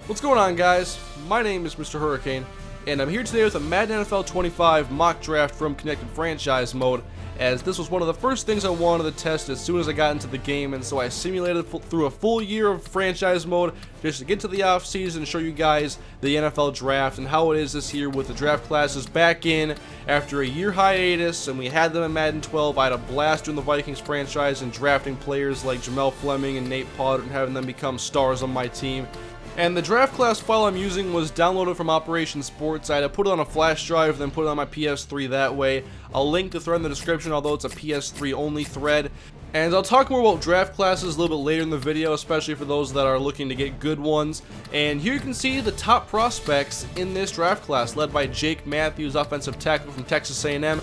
What's going on, guys? My name is MrHurriicane, and I'm here today with a Madden NFL 25 mock draft from Connected Franchise Mode, as this was one of the first things I wanted to test as soon as I got into the game, and so I simulated through a full year of franchise mode just to get to the offseason and show you guys the NFL draft and how it is this year with the draft classes back in after a year hiatus, and we had them in Madden 12. I had a blast doing the Vikings franchise and drafting players like Jamel Fleming and Nate Pollard and having them become stars on my team. And the draft class file I'm using was downloaded from Operation Sports. I had to put it on a flash drive, then put it on my PS3 that way. I'll link the thread in the description, although it's a PS3 only thread. And I'll talk more about draft classes a little bit later in the video, especially for those that are looking to get good ones. And here you can see the top prospects in this draft class, led by Jake Matthews, offensive tackle from Texas A&M.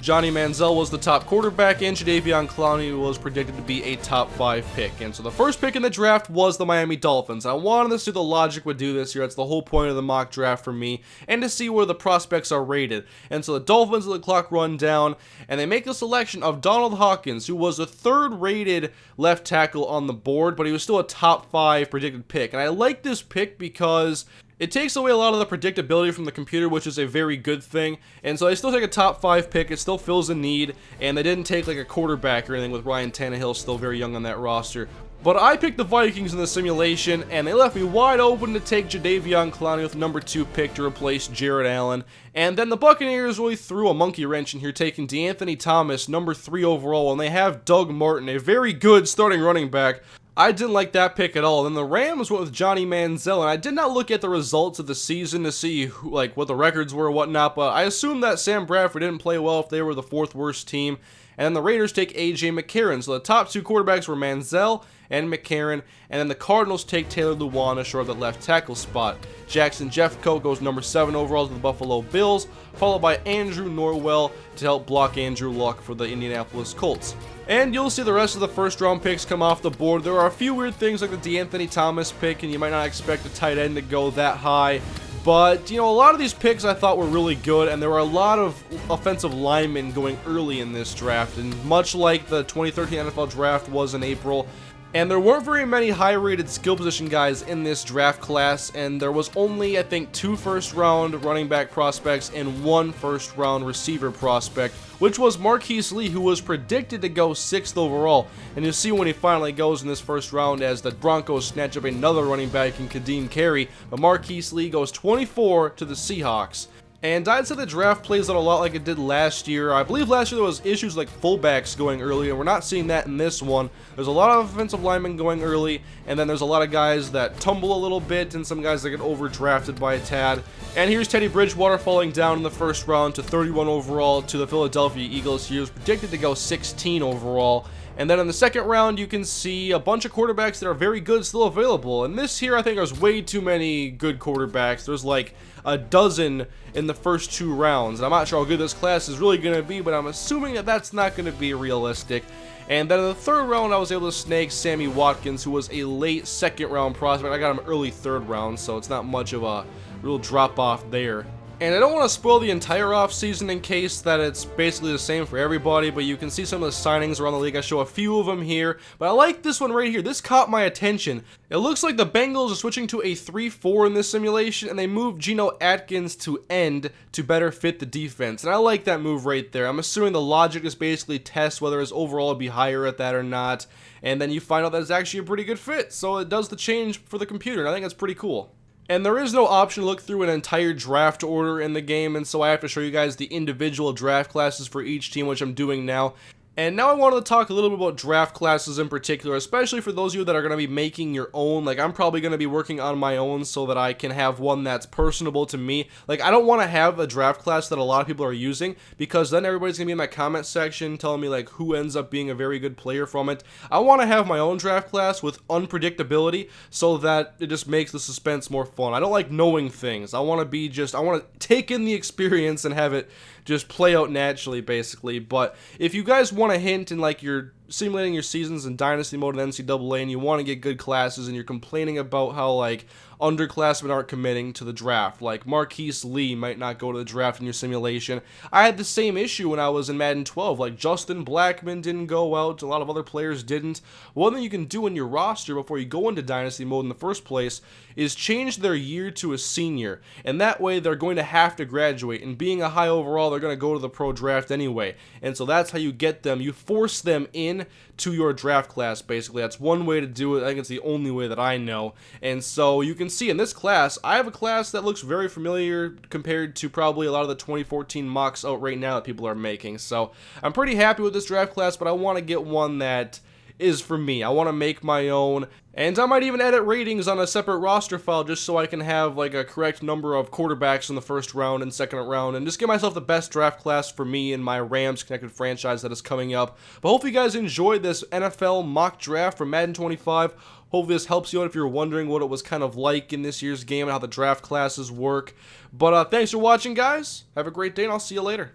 Johnny Manziel was the top quarterback, and Jadeveon Clowney was predicted to be a top 5 pick. And so the first pick in the draft was the Miami Dolphins. I wanted to see the logic would do this here. That's the whole point of the mock draft for me, and to see where the prospects are rated. And so the Dolphins let the clock run down, and they make the selection of Donald Hawkins, who was a 3rd rated left tackle on the board, but he was still a top 5 predicted pick. And I like this pick because it takes away a lot of the predictability from the computer, which is a very good thing. And so they still take a top 5 pick. It still fills a need. And they didn't take like a quarterback or anything, with Ryan Tannehill still very young on that roster. But I picked the Vikings in the simulation, and they left me wide open to take Jadeveon Clowney with number 2 pick to replace Jared Allen. And then the Buccaneers really threw a monkey wrench in here, taking DeAnthony Thomas, number 3 overall, and they have Doug Martin, a very good starting running back. I didn't like that pick at all. Then the Rams went with Johnny Manziel, and I did not look at the results of the season to see what the records were or whatnot, but I assumed that Sam Bradford didn't play well if they were the 4th worst team. And then the Raiders take A.J. McCarron. So the top 2 quarterbacks were Manziel and McCarron, and then the Cardinals take Taylor Lewan to shore up that left tackle spot. Jackson Jeffcoat goes number 7 overall to the Buffalo Bills, followed by Andrew Norwell to help block Andrew Luck for the Indianapolis Colts. And you'll see the rest of the first round picks come off the board. There are a few weird things like the DeAnthony Thomas pick, and you might not expect a tight end to go that high. But, you know, a lot of these picks I thought were really good, and there were a lot of offensive linemen going early in this draft, and much like the 2013 NFL draft was in April. And there weren't very many high-rated skill position guys in this draft class, and there was only, I think, 2 first-round running back prospects and 1 first-round receiver prospect, which was Marquise Lee, who was predicted to go 6th overall. And you'll see when he finally goes in this first round as the Broncos snatch up another running back in Kadeem Carey, but Marquise Lee goes 24 to the Seahawks. And I'd say the draft plays out a lot like it did last year. I believe last year there was issues like fullbacks going early, and we're not seeing that in this one. There's a lot of offensive linemen going early, and then there's a lot of guys that tumble a little bit, and some guys that get overdrafted by a tad. And here's Teddy Bridgewater falling down in the first round to 31 overall to the Philadelphia Eagles. He was predicted to go 16 overall. And then in the second round, you can see a bunch of quarterbacks that are very good still available. And this here, I think there's way too many good quarterbacks. There's like a dozen in the first 2 rounds. And I'm not sure how good this class is really going to be, but I'm assuming that that's not going to be realistic. And then in the 3rd round, I was able to snag Sammy Watkins, who was a late 2nd round prospect. I got him early 3rd round, so it's not much of a real drop off there. And I don't want to spoil the entire offseason in case that it's basically the same for everybody, but you can see some of the signings around the league. I show a few of them here, but I like this one right here. This caught my attention. It looks like the Bengals are switching to a 3-4 in this simulation, and they moved Geno Atkins to end to better fit the defense. And I like that move right there. I'm assuming the logic is basically test whether his overall would be higher at that or not, and then you find out that it's actually a pretty good fit. So it does the change for the computer, and I think that's pretty cool. And there is no option to look through an entire draft order in the game, and so I have to show you guys the individual draft classes for each team, which I'm doing now. And now I wanted to talk a little bit about draft classes in particular, especially for those of you that are going to be making your own. Like, I'm probably going to be working on my own so that I can have one that's personable to me. Like, I don't want to have a draft class that a lot of people are using, because then everybody's going to be in my comment section telling me, like, who ends up being a very good player from it. I want to have my own draft class with unpredictability so that it just makes the suspense more fun. I don't like knowing things. I want to take in the experience and have it just play out naturally, basically. But if you guys want a hint in like your simulating your seasons in Dynasty mode in NCAA and you want to get good classes and you're complaining about how, like, underclassmen aren't committing to the draft. Like, Marquise Lee might not go to the draft in your simulation. I had the same issue when I was in Madden 12. Like, Justin Blackmon didn't go out. A lot of other players didn't. One thing you can do in your roster before you go into Dynasty mode in the first place is change their year to a senior. And that way, they're going to have to graduate. And being a high overall, they're going to go to the pro draft anyway. And so that's how you get them. You force them in to your draft class, basically. That's one way to do it. I think it's the only way that I know. And so you can see in this class, I have a class that looks very familiar compared to probably a lot of the 2014 mocks out right now that people are making. So I'm pretty happy with this draft class, but I want to get one that is for me. I want to make my own, and I might even edit ratings on a separate roster file just so I can have like a correct number of quarterbacks in the first round and second round, and just give myself the best draft class for me and my Rams connected franchise that is coming up. But hopefully you guys enjoyed this NFL mock draft from Madden 25. Hopefully this helps you out if you're wondering what it was kind of like in this year's game and how the draft classes work. But thanks for watching, guys. Have a great day, and I'll see you later.